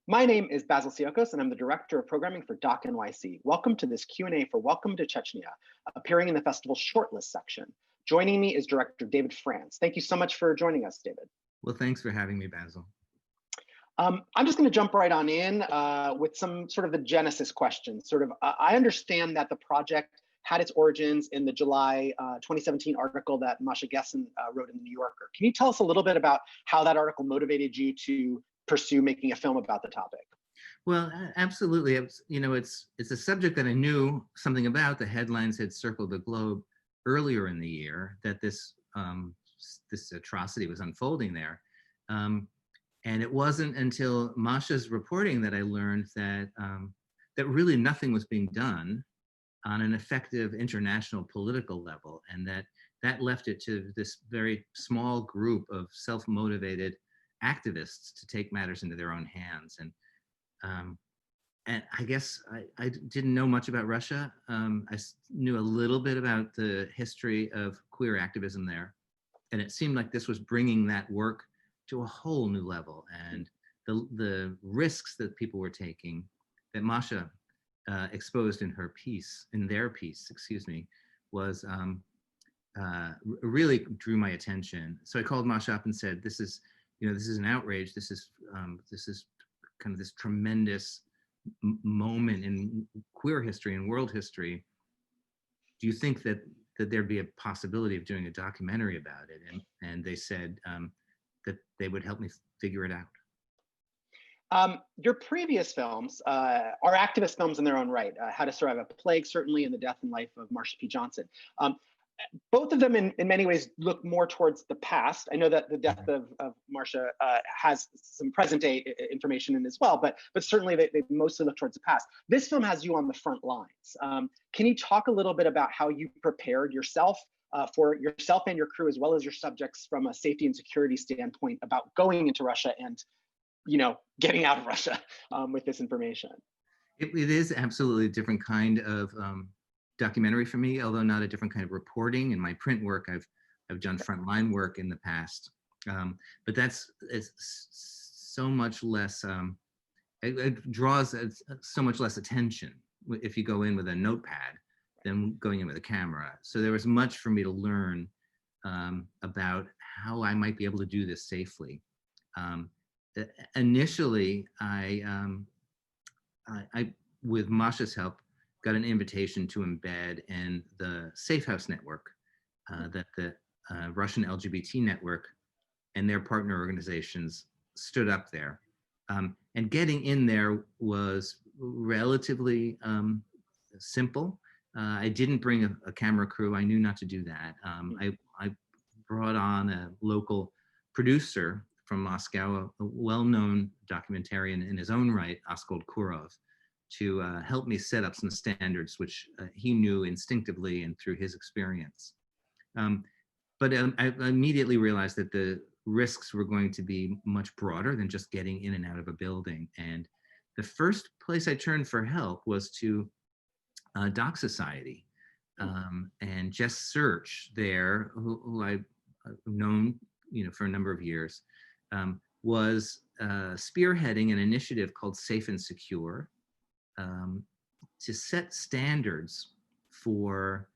My name is Basil Siokos, and I'm the Director of Programming for Doc NYC. Welcome to this Q&A for Welcome to Chechnya, appearing in the festival's shortlist section. Joining me is Director David France. Thank you so much for joining us, David. Well, thanks for having me, Basil. I'm just going to jump right on in with some sort of the genesis questions. I understand that the project had its origins in the July 2017 article that Masha Gessen wrote in the New Yorker. Can you tell us a little bit about how that article motivated you to pursue making a film about the topic? Well, absolutely. It's a subject that I knew something about. The headlines had circled the globe earlier in the year that this atrocity was unfolding there. And it wasn't until Masha's reporting that I learned that that really nothing was being done on an effective international political level, and that left it to this very small group of self-motivated activists to take matters into their own hands. And I guess I didn't know much about Russia. I knew a little bit about the history of queer activism there, and it seemed like this was bringing that work to a whole new level. And the risks that people were taking, that Masha exposed in their piece, was really drew my attention. So I called Masha up and said, "This is an outrage. This is kind of this tremendous moment in queer history and world history. Do you think that there'd be a possibility of doing a documentary about it?" And they said that they would help me figure it out. Your previous films are activist films in their own right. How to Survive a Plague, certainly, and The Death and Life of Marsha P. Johnson. Both of them in many ways look more towards the past. I know that the death of Marsha has some present day information in as well, but certainly they mostly look towards the past. This film has you on the front lines. Can you talk a little bit about how you prepared yourself for yourself and your crew, as well as your subjects, from a safety and security standpoint, about going into Russia and getting out of Russia with this information? It is absolutely a different kind of documentary for me, although not a different kind of reporting. In my print work, I've done frontline work in the past, but it's so much less. It draws so much less attention if you go in with a notepad than going in with a camera. So there was much for me to learn about how I might be able to do this safely. Initially, I with Masha's help, got an invitation to embed in the Safe House network that the Russian LGBT network and their partner organizations stood up there. And getting in there was relatively simple. I didn't bring a camera crew. I knew not to do that. I brought on a local producer from Moscow, a well-known documentarian in his own right, Askold Kurov, to help me set up some standards, which he knew instinctively and through his experience. But I immediately realized that the risks were going to be much broader than just getting in and out of a building. And the first place I turned for help was to Doc Society and Jess Search there, who I've known for a number of years, was spearheading an initiative called Safe and Secure, to set standards for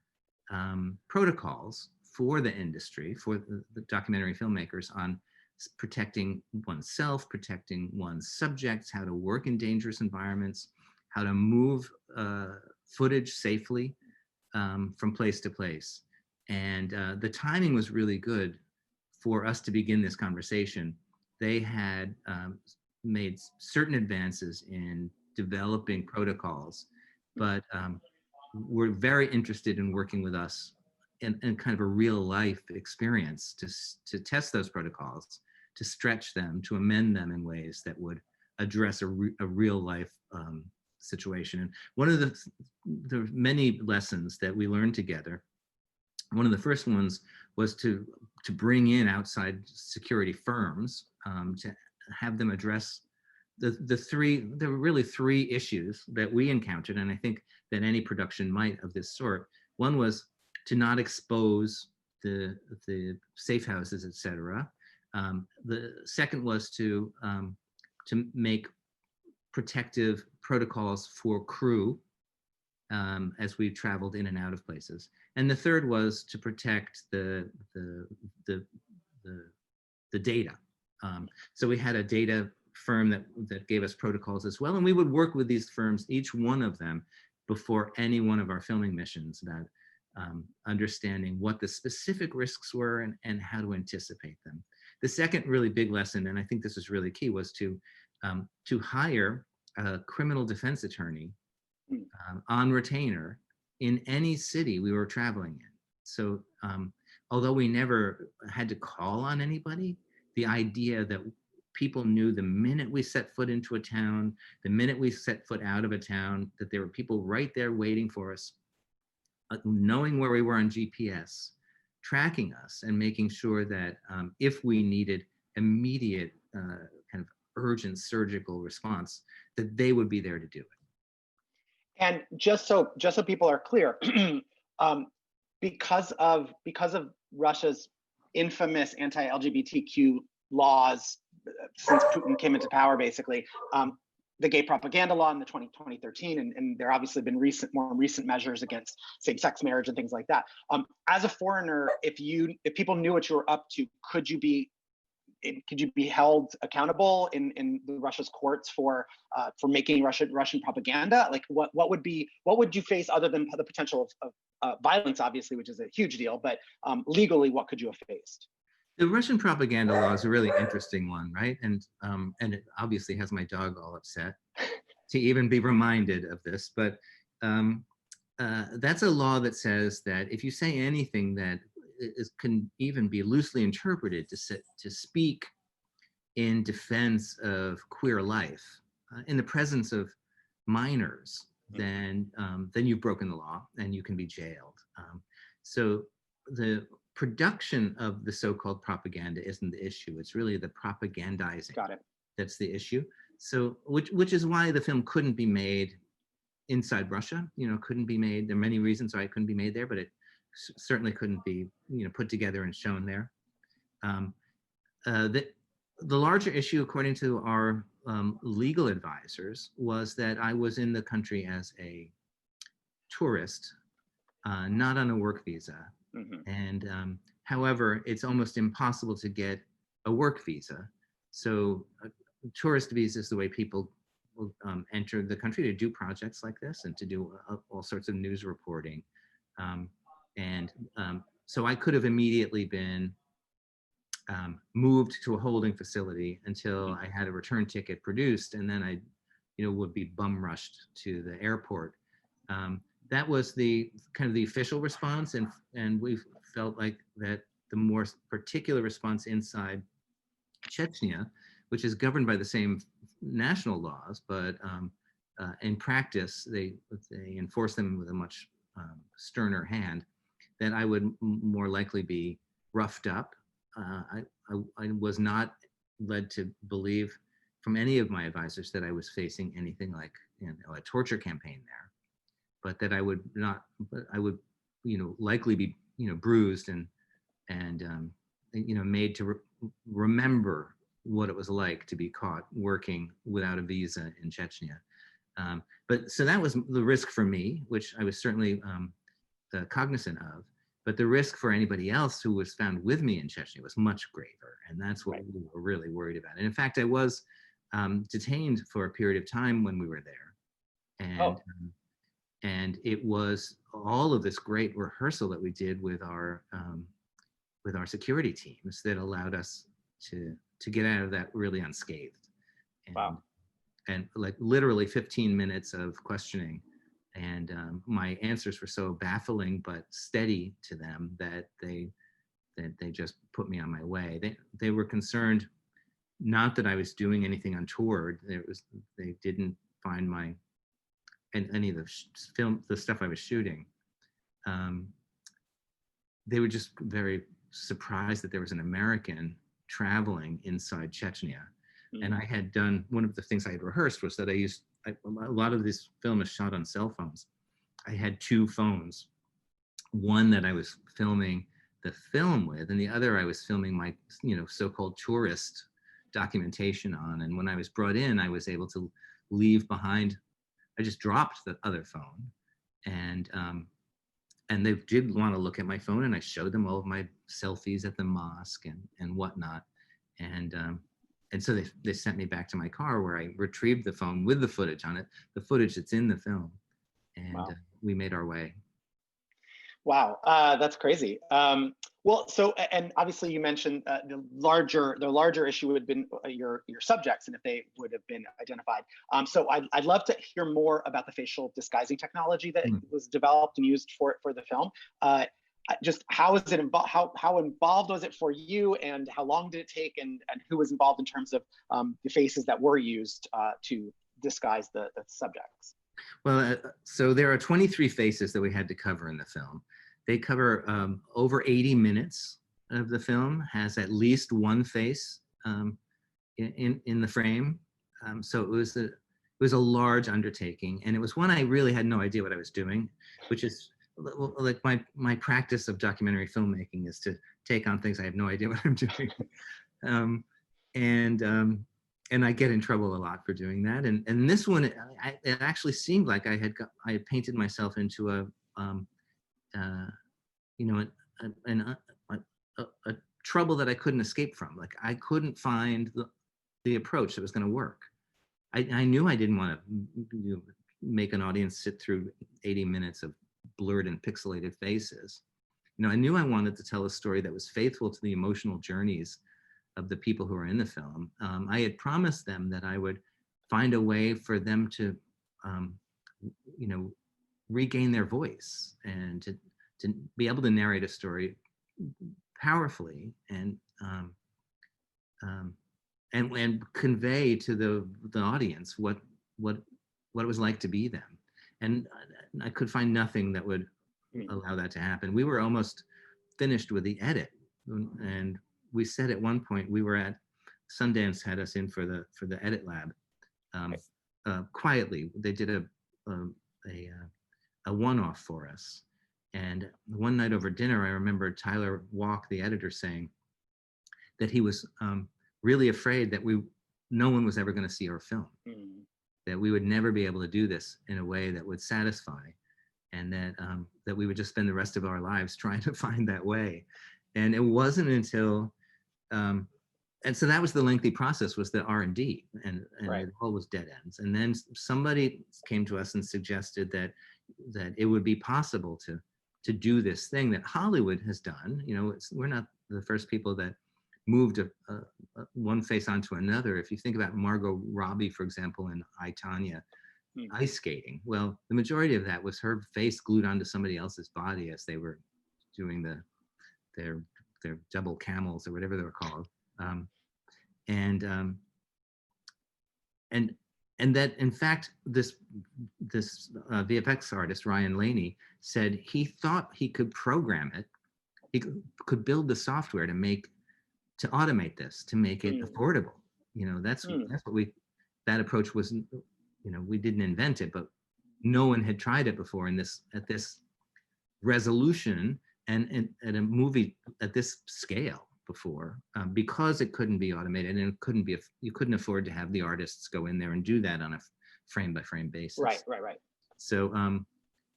protocols for the industry, for the documentary filmmakers, on protecting oneself, protecting one's subjects, how to work in dangerous environments, how to move footage safely from place to place. And the timing was really good for us to begin this conversation. They had made certain advances in developing protocols, but were very interested in working with us in kind of a real life experience to test those protocols, to stretch them, to amend them in ways that would address a real life situation. And one of the many lessons that we learned together, one of the first ones was to bring in outside security firms to have them address there were really three issues that we encountered, and I think that any production might of this sort. One was to not expose the safe houses, et cetera. The second was to make protective protocols for crew as we traveled in and out of places. And the third was to protect the data. So we had a data firm that gave us protocols as well, and we would work with these firms, each one of them, before any one of our filming missions, about understanding what the specific risks were and how to anticipate them. The second really big lesson, and I think this is really key, was to hire a criminal defense attorney on retainer in any city we were traveling in. So although we never had to call on anybody, the idea that people knew the minute we set foot into a town, the minute we set foot out of a town, that there were people right there waiting for us, knowing where we were on GPS, tracking us, and making sure that if we needed immediate kind of urgent surgical response, that they would be there to do it. And just so people are clear, because of Russia's infamous anti-LGBTQ laws since Putin came into power, basically, the gay propaganda law in the 2013, and there obviously been more recent measures against same-sex marriage and things like that. As a foreigner, if people knew what you were up to, could you be held accountable in the Russia's courts for making Russian propaganda? Like, what would you face other than the potential of violence, obviously, which is a huge deal, but legally, what could you have faced? The Russian propaganda law is a really interesting one, right? And it obviously has my dog all upset to even be reminded of this. But that's a law that says that if you say anything that can even be loosely interpreted to speak in defense of queer life in the presence of minors, then you've broken the law and you can be jailed. So the production of the so-called propaganda isn't the issue. It's really the propagandizing. Got it. That's the issue. So which is why the film couldn't be made inside Russia. Couldn't be made. There are many reasons why it couldn't be made there, but it certainly couldn't be put together and shown there. The larger issue, according to our legal advisors, was that I was in the country as a tourist, not on a work visa. Mm-hmm. And however, it's almost impossible to get a work visa. So a tourist visa is the way people will enter the country to do projects like this and to do all sorts of news reporting. So I could have immediately been moved to a holding facility until I had a return ticket produced, and then I, would be bum rushed to the airport. That was the kind of the official response, and we felt like that the more particular response inside Chechnya, which is governed by the same national laws, but in practice they enforce them with a much sterner hand, that I would more likely be roughed up. I was not led to believe from any of my advisors that I was facing anything like a torture campaign there, but that I would likely be bruised and made to remember what it was like to be caught working without a visa in Chechnya. But so that was the risk for me, which I was certainly cognizant of. But the risk for anybody else who was found with me in Chechnya was much greater, and that's what we were really worried about. And in fact, I was detained for a period of time when we were there, and it was all of this great rehearsal that we did with our security teams that allowed us to get out of that really unscathed. And, wow. And like literally 15 minutes of questioning. And my answers were so baffling but steady to them that they just put me on my way. They were concerned not that I was doing anything untoward. They didn't find any of the stuff I was shooting. They were just very surprised that there was an American traveling inside Chechnya. Mm-hmm. And I had done, one of the things I had rehearsed was that a lot of this film is shot on cell phones. I had two phones, one that I was filming the film with, and the other I was filming my, so-called tourist documentation on. And when I was brought in, I was able to leave behind. I just dropped the other phone, and they did want to look at my phone, and I showed them all of my selfies at the mosque and whatnot, and so they sent me back to my car, where I retrieved the phone with the footage on it, the footage that's in the film, and Wow. we made our way. Wow, that's crazy. Well, so and obviously you mentioned the larger issue would have been your subjects and if they would have been identified. So I'd love to hear more about the facial disguising technology that Mm. was developed and used for the film. Just how is it involved? How involved was it for you, and how long did it take, and who was involved in terms of the faces that were used to disguise the subjects? Well, so there are 23 faces that we had to cover in the film. They cover over 80 minutes of the film, has at least one face in the frame. So it was a large undertaking, and it was one I really had no idea what I was doing, which is like my practice of documentary filmmaking is to take on things I have no idea what I'm doing. um, and and I get in trouble a lot for doing that. And this one, it actually seemed like I had painted myself into you know, a trouble that I couldn't escape from. Like I couldn't find the approach that was going to work. I knew I didn't want to make an audience sit through 80 minutes of blurred and pixelated faces. I knew I wanted to tell a story that was faithful to the emotional journeys of the people who are in the film. I had promised them that I would find a way for them to, um, regain their voice and to be able to narrate a story powerfully and convey to the audience what it was like to be them. And I could find nothing that would allow that to happen. We were almost finished with the edit, and we said at one point we were at Sundance, had us in for the edit lab. Quietly, they did a one-off for us. And one night over dinner, I remember Tyler Walk, the editor, saying that he was really afraid that no one was ever going to see our film, that we would never be able to do this in a way that would satisfy, and that we would just spend the rest of our lives trying to find that way. And it wasn't until, and so that was the lengthy process, was the R&D, and Right. it all was dead ends. And then somebody came to us and suggested that it would be possible to do this thing that Hollywood has done. We're not the first people that moved one face onto another. If you think about Margot Robbie, for example, in I, Tonya, ice skating, well, the majority of that was her face glued onto somebody else's body as they were doing their double camels or whatever they were called. And that, in fact, this VFX artist, Ryan Laney, said he thought he could program it. He could build the software to automate this, to make it affordable. That's what that approach was. We didn't invent it, but no one had tried it before at this resolution and at a movie at this scale before, because it couldn't be automated, and you couldn't afford to have the artists go in there and do that on a frame by frame basis. Right. So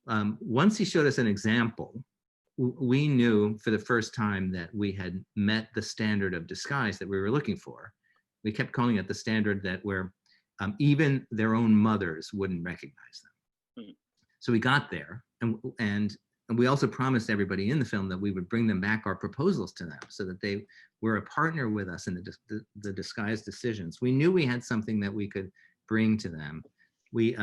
once he showed us an example, we knew for the first time that we had met the standard of disguise that we were looking for. We kept calling it the standard where even their own mothers wouldn't recognize them. So we got there, and we also promised everybody in the film that we would bring them back our proposals to them, so that they were a partner with us in the disguise decisions. We knew we had something that we could bring to them. We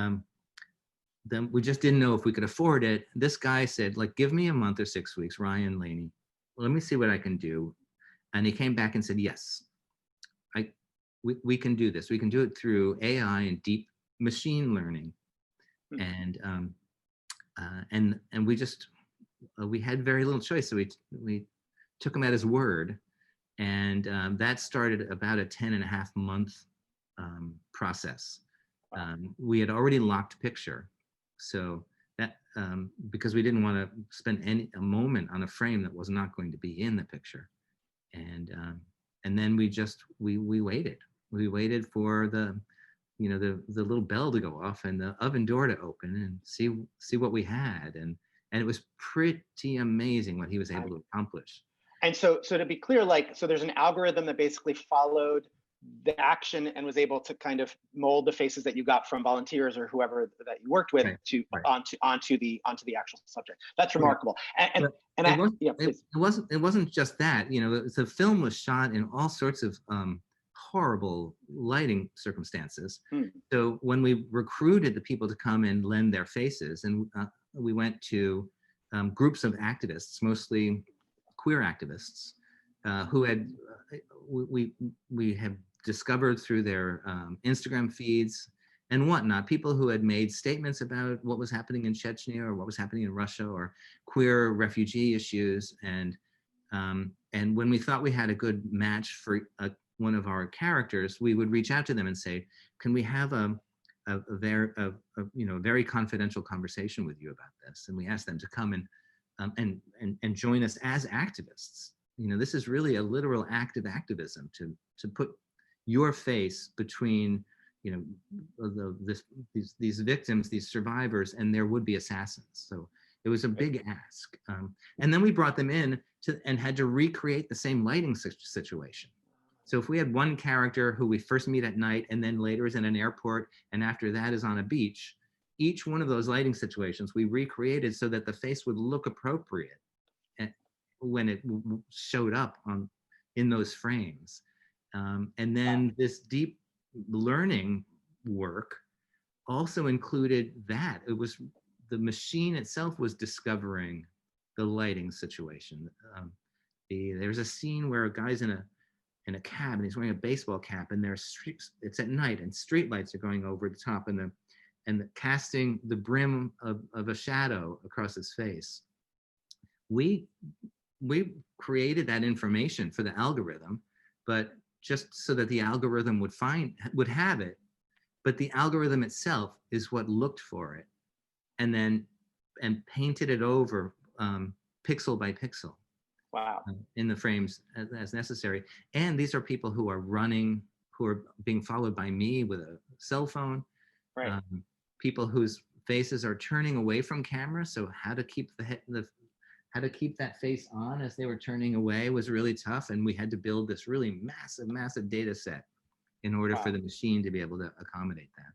just didn't know if we could afford it. This guy said, like, give me a month or 6 weeks, Ryan Laney. Let me see what I can do. And he came back and said, yes, we can do this. We can do it through AI and deep machine learning. And we had very little choice. So we took him at his word. And that started about a 10.5-month process. We had already locked picture. So that, because we didn't want to spend a moment on a frame that was not going to be in the picture. And then we waited. We waited for the little bell to go off and the oven door to open and see what we had. And it was pretty amazing what he was able to accomplish. And so to be clear, like, so there's an algorithm that basically followed the action and was able to kind of mold the faces that you got from volunteers or whoever that you worked with Right, to right. onto the actual subject. That's Right. remarkable. Yeah, please. It wasn't just that. The film was shot in all sorts of horrible lighting circumstances. So when we recruited the people to come and lend their faces, and we went to groups of activists, mostly queer activists, who had we have discovered through their Instagram feeds and whatnot, people who had made statements about what was happening in Chechnya or what was happening in Russia or queer refugee issues. And when we thought we had a good match for one of our characters, we would reach out to them and say, can we have a very confidential conversation with you about this? And we asked them to come and join us as activists. This is really a literal act of activism to put your face between these victims, these survivors, and their would-be assassins. So it was a big ask. And then we brought them in and had to recreate the same lighting situation. So if we had one character who we first meet at night and then later is in an airport and after that is on a beach, each one of those lighting situations we recreated so that the face would look appropriate when it showed up in those frames. And then this deep learning work also included that. It was the machine itself was discovering the lighting situation. There's a scene where a guy's in a cab and he's wearing a baseball cap, and it's at night and street lights are going over the top and casting the brim of a shadow across his face. We created that information for the algorithm, but just so that the algorithm would have it, but the algorithm itself is what looked for it and painted it over pixel by pixel. Wow. In the frames as necessary. And these are people who are being followed by me with a cell phone. Right. People whose faces are turning away from camera. So how to keep how to keep that face on as they were turning away was really tough. And we had to build this really massive data set in order for the machine to be able to accommodate that.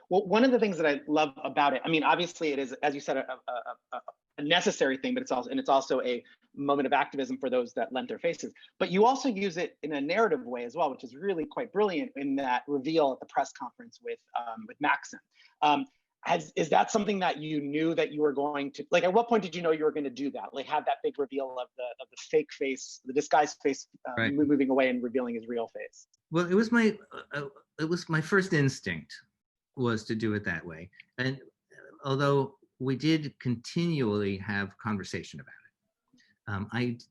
Well, one of the things that I love about it, I mean, obviously it is, as you said, a necessary thing, but it's also a moment of activism for those that lent their faces. But you also use it in a narrative way as well, which is really quite brilliant in that reveal at the press conference with Maxon. Is that something that you knew that you were going to, like, at what point did you know you were going to do that? Like, have that big reveal of the fake face, the disguised face, right, moving away and revealing his real face? Well, it was my first instinct was to do it that way. And although we did continually have conversation about it,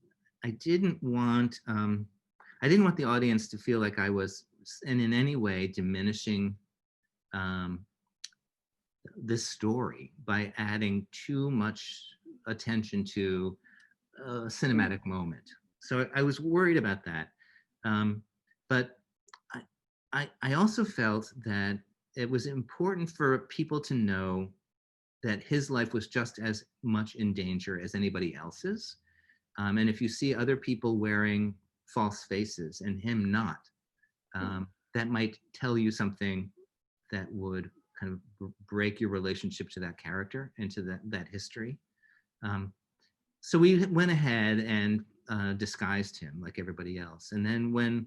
I didn't want the audience to feel like I was in any way diminishing this story by adding too much attention to a cinematic moment. So I was worried about that. But I also felt that it was important for people to know that his life was just as much in danger as anybody else's. And if you see other people wearing false faces and him not, that might tell you something that would kind of break your relationship to that character and to that history. So we went ahead and disguised him like everybody else. And then when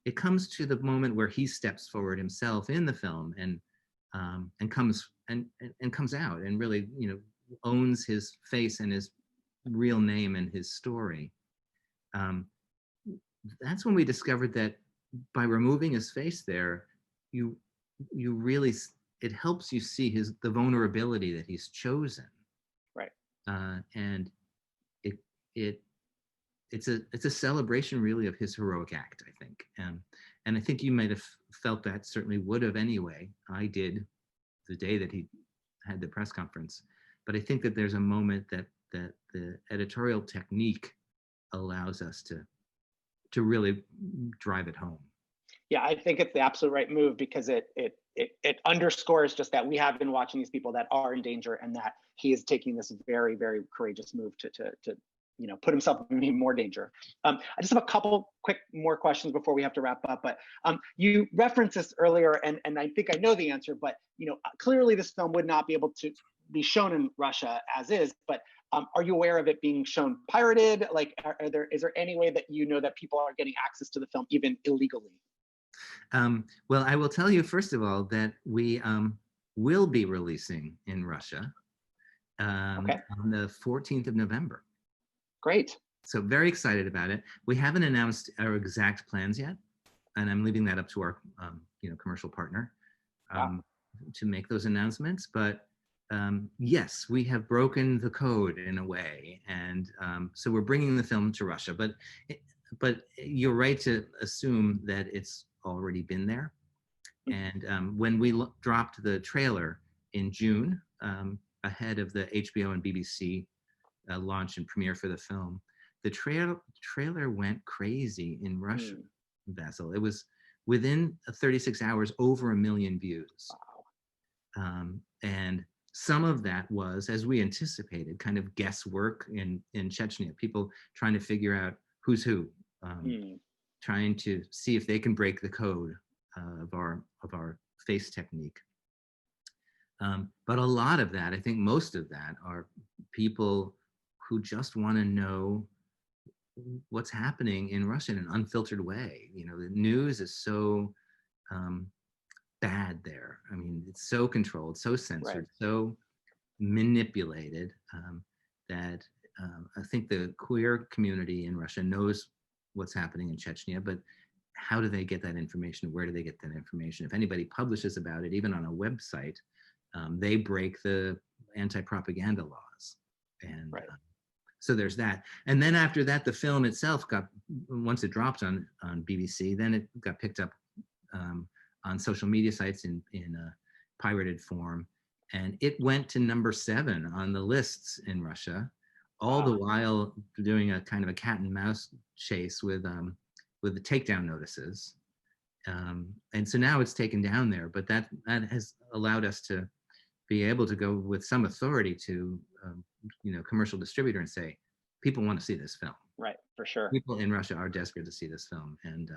it comes to the moment where he steps forward himself in the film and comes out and really, owns his face and his real name and his story, that's when we discovered that by removing his face there, you really, it helps you see the vulnerability that he's chosen. Right. And it's a celebration really of his heroic act, I think. And I think you might have felt that, certainly would have anyway. I did the day that he had the press conference. But I think that there's a moment that the editorial technique allows us to really drive it home. Yeah, I think it's the absolute right move because it underscores just that we have been watching these people that are in danger, and that he is taking this very, very courageous move to put himself in even more danger. I just have a couple quick more questions before we have to wrap up. But you referenced this earlier, and I think I know the answer. But clearly this film would not be able to be shown in Russia as is. But are you aware of it being shown pirated? Like, is there any way that that people are getting access to the film even illegally? Well, I will tell you, first of all, that we will be releasing in Russia Okay, on the 14th of November. great. So very excited about it. We haven't announced our exact plans yet, and I'm leaving that up to our commercial partner Wow. to make those announcements. But yes, we have broken the code in a way, and so we're bringing the film to Russia. But you're right to assume that it's already been there. And when we dropped the trailer in June, ahead of the HBO and BBC launch and premiere for the film, the trailer went crazy in Russia, Mm, Basil. It was within 36 hours over 1 million views. wow. And some of that was, as we anticipated, kind of guesswork in Chechnya, people trying to figure out who's who, Mm, trying to see if they can break the code of our face technique. But a lot of that, I think most of that, are people who just want to know what's happening in Russia in an unfiltered way. The news is so bad there. I mean, it's so controlled, so right. censored, so manipulated that I think the queer community in Russia knows what's happening in Chechnya, but how do they get that information? Where do they get that information? If anybody publishes about it, even on a website, they break the anti-propaganda laws. And Right. so there's that. And then after that, the film itself once it dropped on BBC, then it got picked up on social media sites in a pirated form. And it went to number 7 on the lists in Russia, all the Wow. while doing a kind of a cat and mouse chase with the takedown notices. And so now it's taken down there, but that has allowed us to be able to go with some authority to commercial distributor and say, people want to see this film. Right. For sure. People in Russia are desperate to see this film, and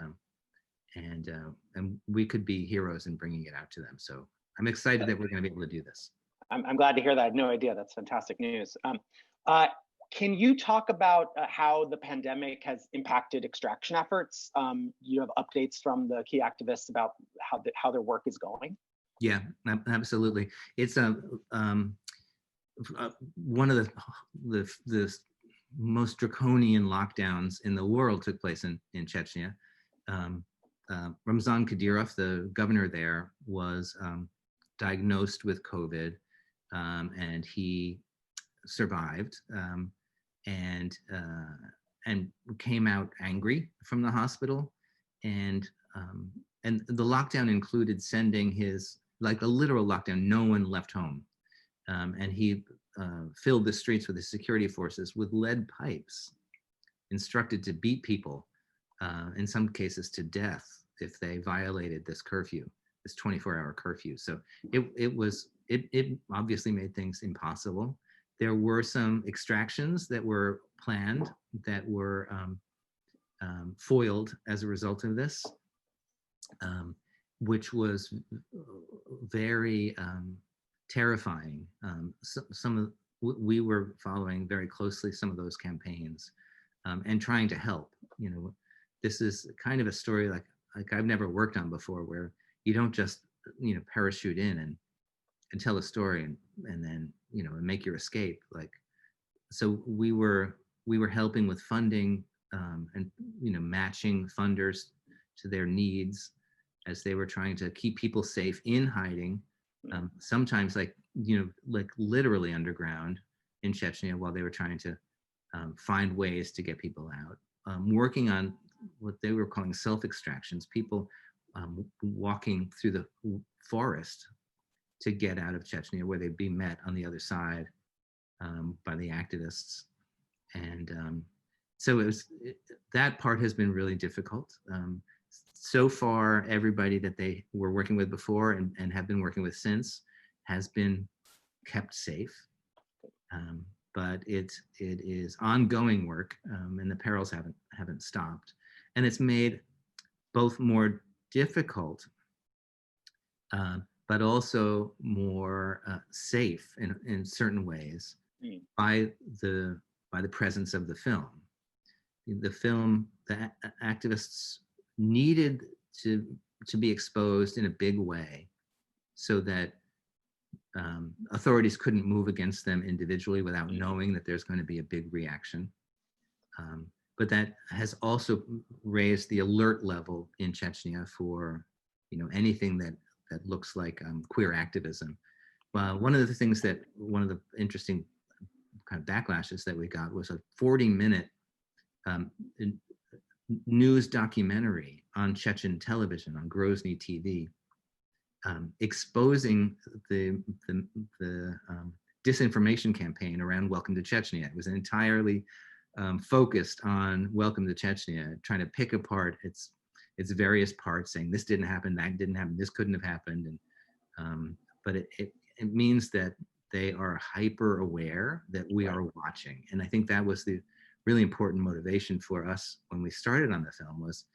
we could be heroes in bringing it out to them. So I'm excited that we're going to be able to do this. I'm glad to hear that. I had no idea. That's fantastic news. Uh, can you talk about how the pandemic has impacted extraction efforts? You have updates from the key activists about how their work is going? Yeah, absolutely. It's one of the most draconian lockdowns in the world took place in Chechnya. Ramzan Kadyrov, the governor there, was diagnosed with COVID, and he survived, and came out angry from the hospital, and the lockdown included sending like a literal lockdown. No one left home, and he filled the streets with his security forces with lead pipes, instructed to beat people, in some cases to death, if they violated this curfew, this 24-hour curfew. So it obviously made things impossible. There were some extractions that were planned that were foiled as a result of this, which was very terrifying. We were following very closely some of those campaigns, and trying to help. This is kind of a story like I've never worked on before, where you don't just parachute in and tell a story and then and make your escape. So we were helping with funding, and matching funders to their needs as they were trying to keep people safe in hiding, sometimes like literally underground in Chechnya, while they were trying to find ways to get people out, working on what they were calling self-extractions, people walking through the forest to get out of Chechnya, where they'd be met on the other side by the activists. And so that part has been really difficult. So far, everybody that they were working with before and have been working with since has been kept safe. But it is ongoing work, and the perils haven't stopped, and it's made both more difficult, but also more safe in certain ways by the presence of the film. The activists needed to be exposed in a big way so that authorities couldn't move against them individually without knowing that there's going to be a big reaction. But that has also raised the alert level in Chechnya for, anything that looks like queer activism. One of the interesting kind of backlashes that we got was a 40-minute news documentary on Chechen television, on Grozny TV, exposing the disinformation campaign around Welcome to Chechnya. It was entirely focused on Welcome to Chechnya, trying to pick apart its various parts, saying this didn't happen, that didn't happen, this couldn't have happened. And but it means that they are hyper aware that we are watching. And I think that was the really important motivation for us when we started on the film, was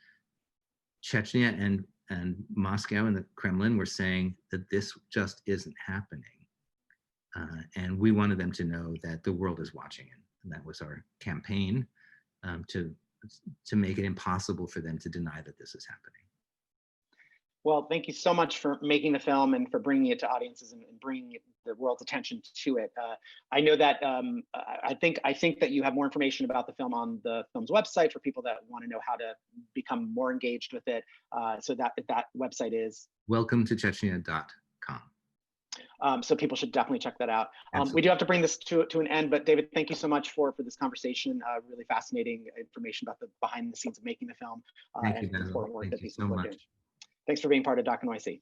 Chechnya and Moscow and the Kremlin were saying that this just isn't happening. And we wanted them to know that the world is watching it. And that was our campaign, to make it impossible for them to deny that this is happening. Well, thank you so much for making the film and for bringing it to audiences and bringing the world's attention to it. I know that I think that you have more information about the film on the film's website for people that want to know how to become more engaged with it. So that website is welcometochechnya.com. So people should definitely check that out. We do have to bring this to an end, but David, thank you so much for this conversation. Really fascinating information about the behind the scenes of making the film and the important work that these people are doing. Thanks for being part of Doc NYC.